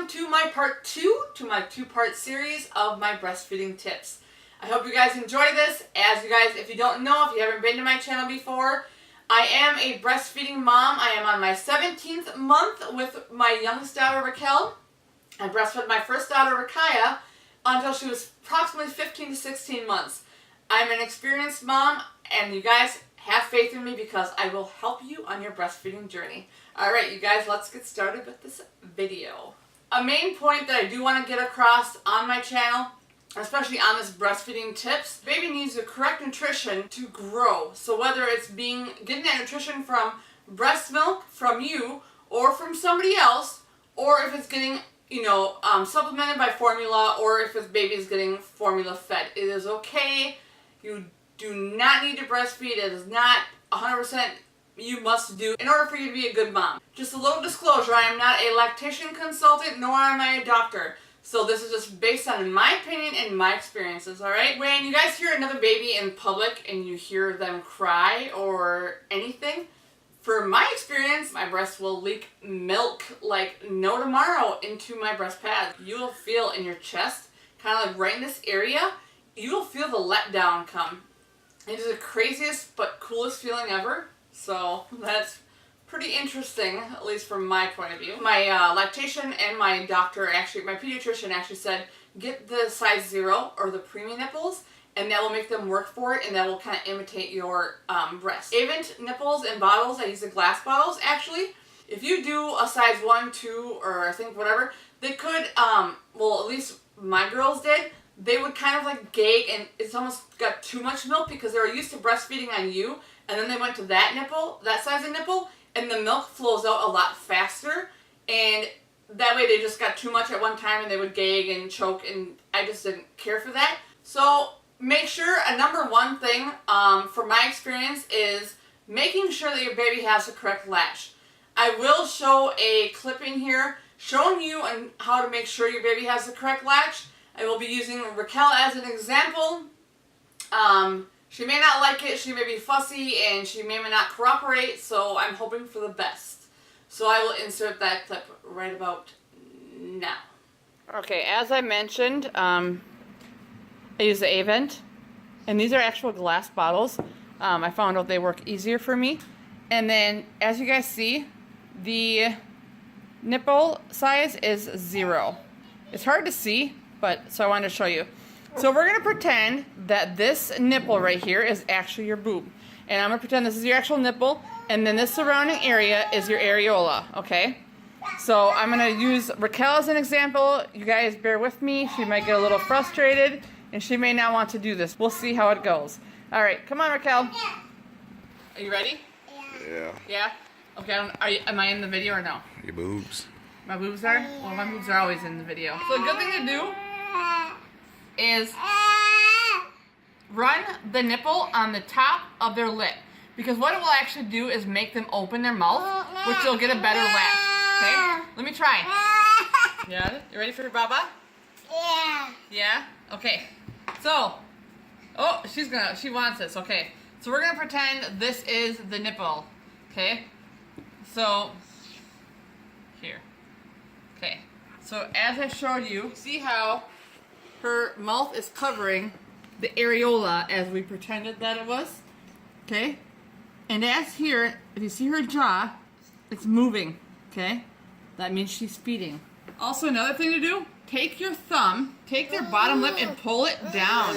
to my part 2 to my 2-part series of my breastfeeding tips. I hope you guys enjoy this. As you guys, if you don't know, if you haven't been to my channel before, I am a breastfeeding mom. I am on my 17th month with my youngest daughter, Rakel. I breastfed my first daughter, Rakel, until she was approximately 15 to 16 months. I'm an experienced mom, and you guys have faith in me because I will help you on your breastfeeding journey. Alright, you guys, let's get started with this video. A main point that I do want to get across on my channel, especially on this breastfeeding tips, baby needs the correct nutrition to grow. So whether it's getting that nutrition from breast milk, from you, or from somebody else, or if it's getting, supplemented by formula, or if his baby is getting formula fed, it is okay. You do not need to breastfeed. It is not 100% you must do in order for you to be a good mom. Just a little disclosure, I am not a lactation consultant, nor am I a doctor. So this is just based on my opinion and my experiences, alright? When you guys hear another baby in public and you hear them cry or anything, for my experience, my breast will leak milk like no tomorrow into my breast pad. You will feel in your chest, kind of like right in this area, you will feel the letdown come. It is the craziest but coolest feeling ever. So that's pretty interesting, at least from my point of view. My lactation and my doctor, my pediatrician actually said, get the size 0 or the preemie nipples, and that will make them work for it, and that will kind of imitate your breast. Avent nipples and bottles, I use the glass bottles actually. If you do a size 1, 2, or I think whatever, they could, well, at least my girls did, they would kind of like gag, and it's almost got too much milk because they were used to breastfeeding on you, and then they went to that nipple, that size of nipple, and the milk flows out a lot faster, and that way they just got too much at one time and they would gag and choke, and I just didn't care for that. So make sure, a number one thing from my experience is making sure that your baby has the correct latch. I will show a clip in here showing you on how to make sure your baby has the correct latch. I will be using Rakel as an example. She may not like it, she may be fussy, and she may not cooperate, so I'm hoping for the best. So I will insert that clip right about now. Okay, as I mentioned, I use the Avent, and these are actual glass bottles. I found out they work easier for me. And then, as you guys see, the nipple size is 0. It's hard to see, but so I wanted to show you. So we're going to pretend that this nipple right here is actually your boob. And I'm going to pretend this is your actual nipple, and then this surrounding area is your areola, okay? So I'm going to use Rakel as an example. You guys bear with me. She might get a little frustrated, and she may not want to do this. We'll see how it goes. All right, come on, Rakel. Are you ready? Yeah. Yeah? Okay, am I in the video or no? Your boobs. My boobs are? Well, my boobs are always in the video. So a good thing to do is run the nipple on the top of their lip, because what it will actually do is make them open their mouth, which they'll get a better latch. Okay? Let me try. Yeah? You ready for your baba? Yeah. Yeah? Okay. So, oh, she wants this. Okay. So we're gonna pretend this is the nipple. Okay? So, here. Okay. So as I showed you, see how her mouth is covering the areola as we pretended that it was? Okay? And as here, if you see her jaw, it's moving. Okay? That means she's feeding. Also, another thing to do, take your thumb, take their bottom lip and pull it down.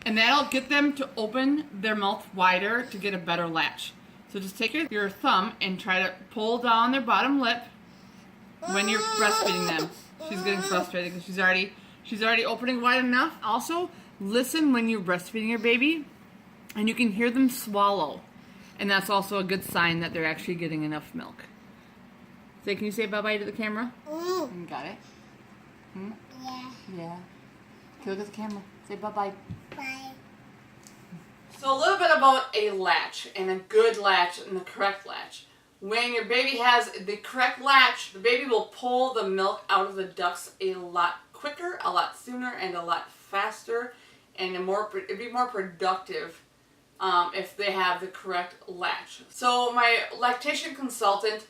And that'll get them to open their mouth wider to get a better latch. So just take your thumb and try to pull down their bottom lip when you're breastfeeding them. She's getting frustrated because she's already opening wide enough. Also, listen when you're breastfeeding your baby, and you can hear them swallow. And that's also a good sign that they're actually getting enough milk. So can you say bye-bye to the camera? Got it? Yeah. Yeah. Okay, look at the camera. Say bye-bye. Bye. So a little bit about a latch, and a good latch and the correct latch. When your baby has the correct latch, the baby will pull the milk out of the ducts a lot quicker, a lot sooner, and a lot faster, and it'd be more productive if they have the correct latch. So my lactation consultant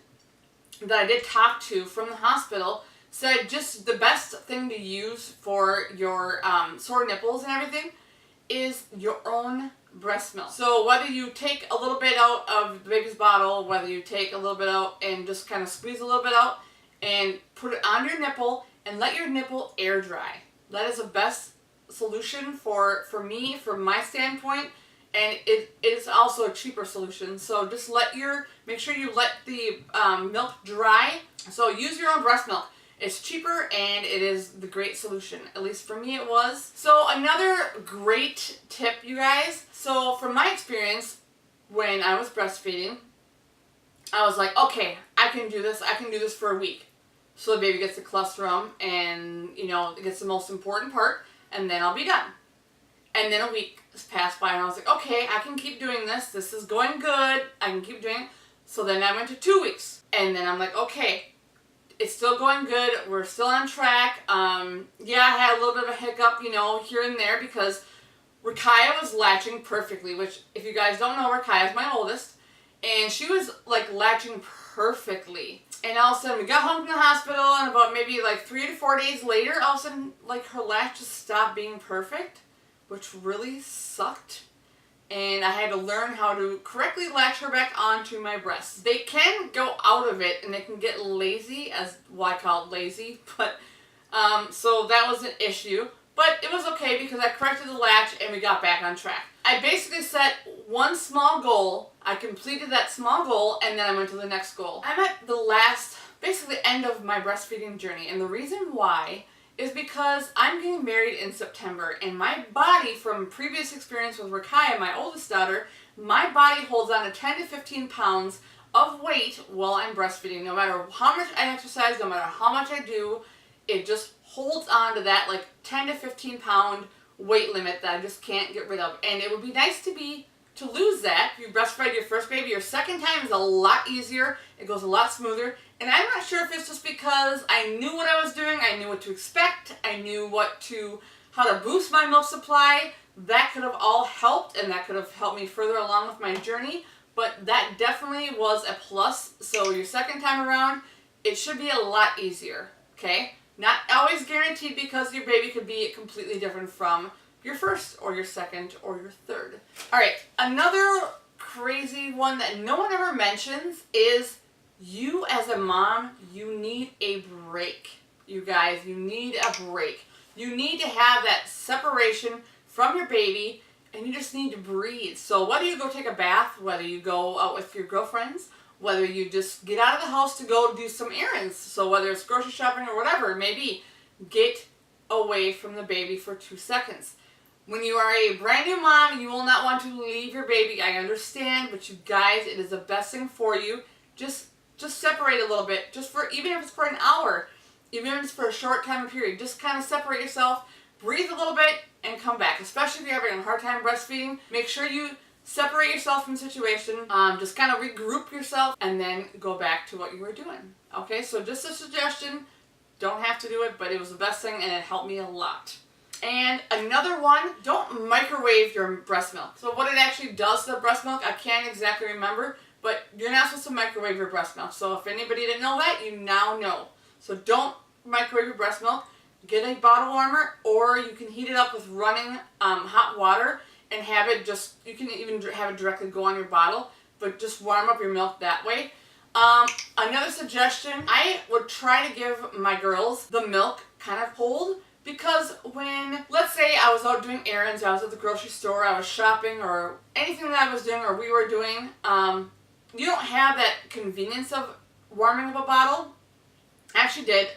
that I did talk to from the hospital said just the best thing to use for your sore nipples and everything is your own breast milk. So whether you take a little bit out of the baby's bottle, whether you take a little bit out and just kind of squeeze a little bit out and put it on your nipple and let your nipple air dry. That is the best solution for me, from my standpoint, and it is also a cheaper solution. So just make sure you let the milk dry. So use your own breast milk. It's cheaper and it is the great solution. At least for me it was. So another great tip, you guys. So from my experience, when I was breastfeeding, I was like, okay, I can do this. I can do this for a week. So the baby gets the colostrum and, you know, it gets the most important part, and then I'll be done. And then a week passed by and I was like, okay, I can keep doing this. This is going good. I can keep doing it. So then I went to 2 weeks. And then I'm like, okay, it's still going good. We're still on track. Yeah, I had a little bit of a hiccup, you know, here and there because Rakel was latching perfectly, which if you guys don't know, Rakel is my oldest. And she was like latching perfectly. And all of a sudden we got home from the hospital, and about maybe like 3 to 4 days later, all of a sudden like her latch just stopped being perfect, which really sucked. And I had to learn how to correctly latch her back onto my breast. They can go out of it and they can get lazy, as what I call lazy, but so that was an issue. But it was okay because I corrected the latch and we got back on track. I basically set one small goal, I completed that small goal, and then I went to the next goal. I'm at the last, basically end of my breastfeeding journey, and the reason why is because I'm getting married in September, and my body, from previous experience with Rakel, my oldest daughter, my body holds on to 10 to 15 pounds of weight while I'm breastfeeding. No matter how much I exercise, no matter how much I do, it just holds on to that like 10 to 15 pound weight limit that I just can't get rid of. And it would be nice to lose that. If you breastfed your first baby, your second time is a lot easier. It goes a lot smoother. And I'm not sure if it's just because I knew what I was doing, I knew what to expect, I knew how to boost my milk supply. That could have all helped, and that could have helped me further along with my journey. But that definitely was a plus. So your second time around, it should be a lot easier, okay? Not always guaranteed, because your baby could be completely different from your first or your second or your third. All right, another crazy one that no one ever mentions is you as a mom, you need a break. You guys, you need a break. You need to have that separation from your baby, and you just need to breathe. So whether you go take a bath, whether you go out with your girlfriends, whether you just get out of the house to go do some errands, so whether it's grocery shopping or whatever it may be, get away from the baby for 2 seconds. When you are a brand new mom, you will not want to leave your baby. I understand, but you guys, it is the best thing for you. Just separate a little bit, even if it's for an hour, even if it's for a short time period. Just kind of separate yourself, breathe a little bit, and come back. Especially if you're having a hard time breastfeeding, make sure you separate yourself from the situation, just kind of regroup yourself, and then go back to what you were doing. Okay, so just a suggestion. Don't have to do it, but it was the best thing, and it helped me a lot. And another one, don't microwave your breast milk. So what it actually does to the breast milk, I can't exactly remember, but you're not supposed to microwave your breast milk. So if anybody didn't know that, you now know. So don't microwave your breast milk. Get a bottle warmer, or you can heat it up with running hot water and have it you can even have it directly go on your bottle, but just warm up your milk that way. Another suggestion, I would try to give my girls the milk kind of cold, because when, let's say I was out doing errands, I was at the grocery store, I was shopping, or anything that I was doing or we were doing, you don't have that convenience of warming up a bottle. I actually did.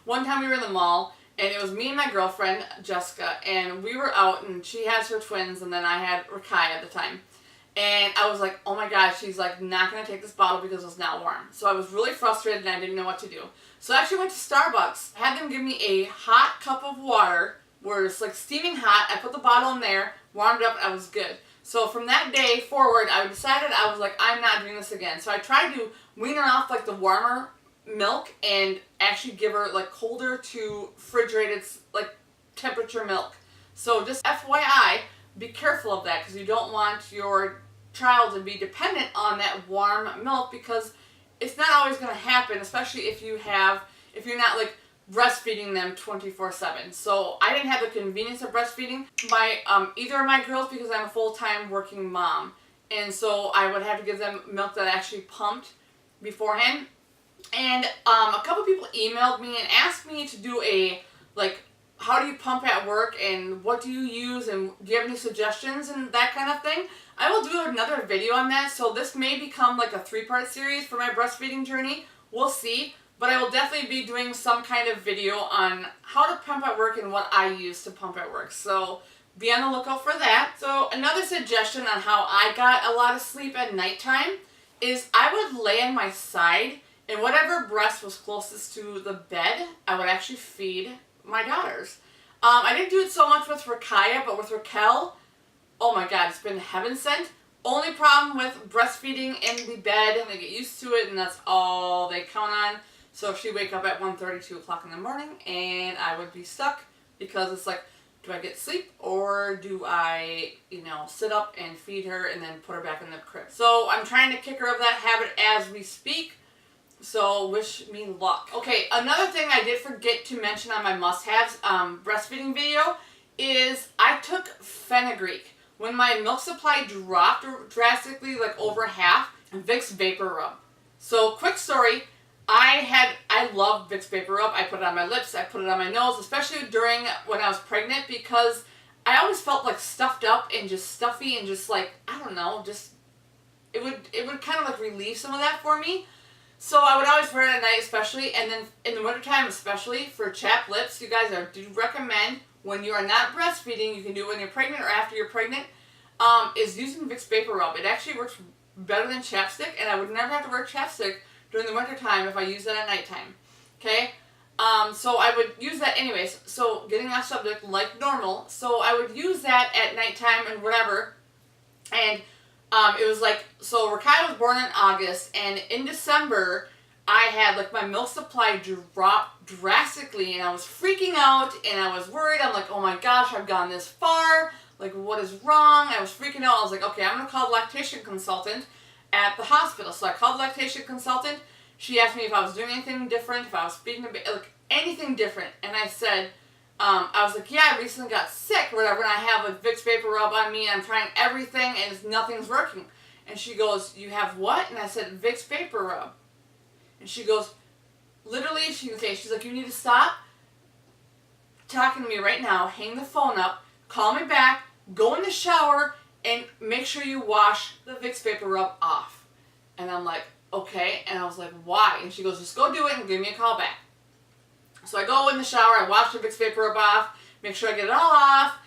One time we were in the mall, and it was me and my girlfriend, Jessica, and we were out, and she has her twins, and then I had Rakel at the time. And I was like, oh my gosh, she's like not going to take this bottle because it's not warm. So I was really frustrated, and I didn't know what to do. So I actually went to Starbucks, had them give me a hot cup of water, where it's like steaming hot. I put the bottle in there, warmed up, I was good. So from that day forward, I decided, I was like, I'm not doing this again. So I tried to wean her off like the warmer milk and actually give her like colder to refrigerated like temperature milk. So just FYI, be careful of that, because you don't want your child to be dependent on that warm milk, because it's not always going to happen, especially if you're not like breastfeeding them 24/7. So I didn't have the convenience of breastfeeding either of my girls because I'm a full-time working mom. And so I would have to give them milk that I actually pumped beforehand. And a couple people emailed me and asked me to do a, like, how do you pump at work and what do you use and do you have any suggestions and that kind of thing. I will do another video on that, so this may become like a 3-part series for my breastfeeding journey. We'll see, but I will definitely be doing some kind of video on how to pump at work and what I use to pump at work. So be on the lookout for that. So another suggestion on how I got a lot of sleep at nighttime is I would lay on my side and whatever breast was closest to the bed, I would actually feed my daughters. I didn't do it so much with Rakaya, but with Rakel, oh my god, it's been heaven sent. Only problem with breastfeeding in the bed, and they get used to it, and that's all they count on. So she'd wake up at 1:30, 2 o'clock in the morning, and I would be stuck because it's like, do I get sleep or do I, sit up and feed her and then put her back in the crib? So I'm trying to kick her of that habit as we speak. So wish me luck. Okay, another thing I did forget to mention on my must-haves breastfeeding video is I took fenugreek. When my milk supply dropped drastically, like over half, Vicks Vapor Rub. So quick story, I love Vicks Vapor Rub. I put it on my lips, I put it on my nose, especially during when I was pregnant because I always felt like stuffed up and just stuffy and just like, I don't know, just, it would kind of like relieve some of that for me. So I would always wear it at night especially, and then in the wintertime especially for chapped lips. You guys, I do recommend when you are not breastfeeding, you can do it when you're pregnant or after you're pregnant, is using Vicks Vapor Rub. It actually works better than chapstick, and I would never have to wear chapstick during the wintertime if I use that at nighttime. Okay? So I would use that anyways. So getting off subject like normal. So I would use that at nighttime and whatever, and it was like, so Rakai was born in August, and in December, I had, like, my milk supply dropped drastically, and I was freaking out, and I was worried. I'm like, oh my gosh, I've gone this far. Like, what is wrong? I was freaking out. I was like, okay, I'm going to call the lactation consultant at the hospital. So I called the lactation consultant. She asked me if I was doing anything different, if I was feeding the baby, like, anything different. And I said, I was like, yeah, I recently got sick or whatever, and I have a Vicks Vapor Rub on me, and I'm trying everything, and nothing's working. And she goes, you have what? And I said, Vicks Vapor Rub. And she goes, literally, she's like, you need to stop talking to me right now, hang the phone up, call me back, go in the shower, and make sure you wash the Vicks Vapor Rub off. And I'm like, okay. And I was like, why? And she goes, just go do it and give me a call back. So I go in the shower, I wash the Vicks Vapor Rub off, make sure I get it all off,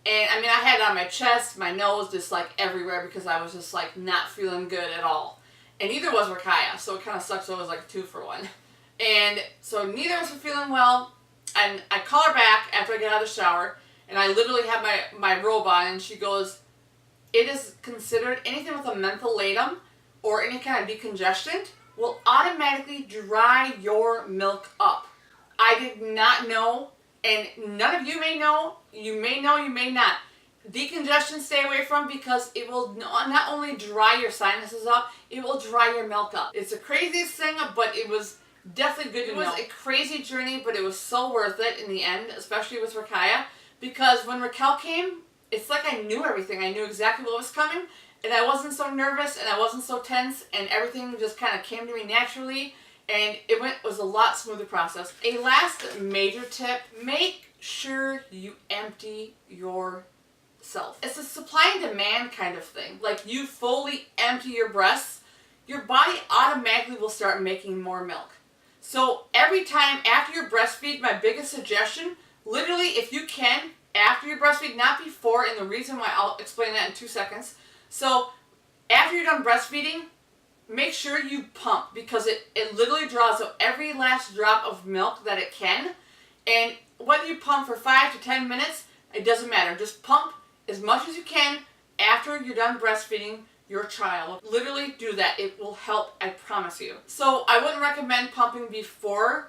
and I mean, I had it on my chest, my nose, just like everywhere because I was just like not feeling good at all. And neither was Rakaya, so it kind of sucks, so it was like 2 for 1. And so neither of us were feeling well, and I call her back after I get out of the shower, and I literally have my robe on, and she goes, it is considered anything with a mentholatum or any kind of decongestant will automatically dry your milk up. I did not know, and none of you may know, you may not. Decongestion stay away from because it will not only dry your sinuses up, it will dry your milk up. It's the craziest thing, but it was definitely good to know. It was a crazy journey, but it was so worth it in the end, especially with Rakaya, because when Rakel came, it's like I knew everything. I knew exactly what was coming, and I wasn't so nervous, and I wasn't so tense, and everything just kind of came to me naturally. And it was a lot smoother process. A last major tip, make sure you empty yourself. It's a supply and demand kind of thing. Like, you fully empty your breasts, your body automatically will start making more milk. So every time after you breastfeed, my biggest suggestion, literally if you can, after you breastfeed, not before, and the reason why I'll explain that in 2 seconds. So after you're done breastfeeding, make sure you pump because it literally draws out every last drop of milk that it can. And whether you pump for 5 to 10 minutes, it doesn't matter. Just pump as much as you can after you're done breastfeeding your child. Literally do that. It will help, I promise you. So I wouldn't recommend pumping before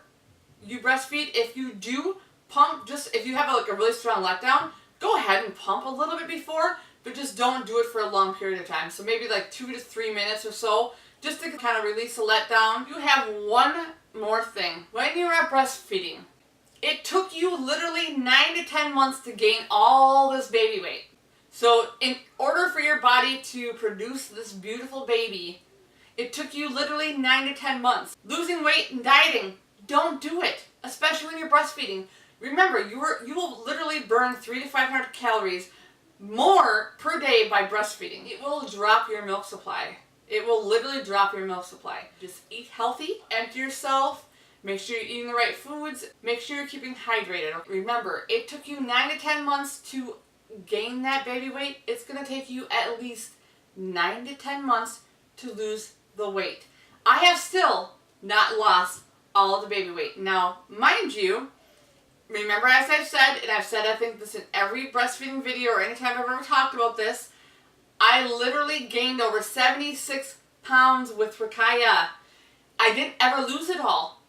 you breastfeed. If you do pump, just if you have a really strong letdown, go ahead and pump a little bit before, but just don't do it for a long period of time. So maybe like 2 to 3 minutes or so, just to kind of release the letdown. You have one more thing. When you are breastfeeding, It took you literally 9 to 10 months to gain all this baby weight. So in order for your body to produce this beautiful baby, it took you literally 9 to 10 months. Losing weight and dieting, don't do it, especially when you're breastfeeding. Remember, you will literally burn 300 to 500 calories more per day by breastfeeding. It will drop your milk supply. It will literally drop your milk supply. Just eat healthy, empty yourself, make sure you're eating the right foods, make sure you're keeping hydrated. Remember, it took you 9 to 10 months to gain that baby weight. It's going to take you at least 9 to 10 months to lose the weight. I have still not lost all of the baby weight. Now, mind you, remember, as I've said, and I've said I think this in every breastfeeding video or anytime I've ever talked about this, I literally gained over 76 pounds with Rakel. I didn't ever lose it all.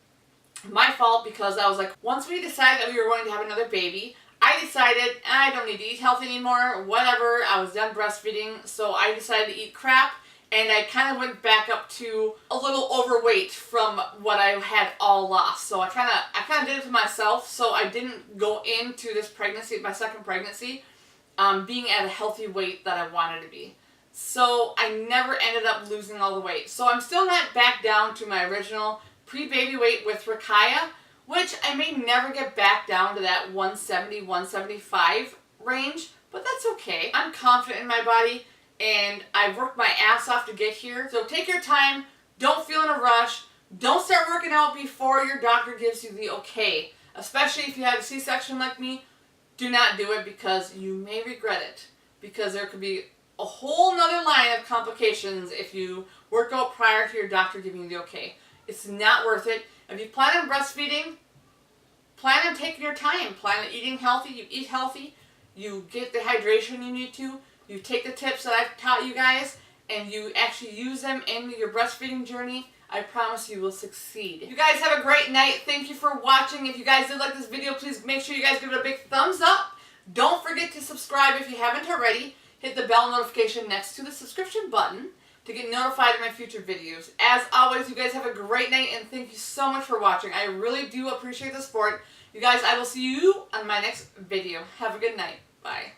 My fault, because I was like, once we decided that we were going to have another baby, I decided I don't need to eat healthy anymore, whatever. I was done breastfeeding, so I decided to eat crap, and I kind of went back up to a little overweight from what I had all lost. So I kind of did it to myself, so I didn't go into this pregnancy, my second pregnancy, being at a healthy weight that I wanted to be. So I never ended up losing all the weight. So I'm still not back down to my original pre-baby weight with Rakel, which I may never get back down to that 170, 175 range, but that's okay. I'm confident in my body, and I've worked my ass off to get here. So take your time, don't feel in a rush, don't start working out before your doctor gives you the okay. Especially if you had a C-section like me, do not do it, because you may regret it. Because there could be a whole nother line of complications if you work out prior to your doctor giving you the okay. It's not worth it. If you plan on breastfeeding, plan on taking your time. Plan on eating healthy. You eat healthy. You get the hydration you need to. You take the tips that I've taught you guys, and you actually use them in your breastfeeding journey. I promise you will succeed. You guys have a great night. Thank you for watching. If you guys did like this video, please make sure you guys give it a big thumbs up. Don't forget to subscribe if you haven't already. Hit the bell notification next to the subscription button to get notified of my future videos. As always, you guys have a great night, and thank you so much for watching. I really do appreciate the support. You guys, I will see you on my next video. Have a good night. Bye.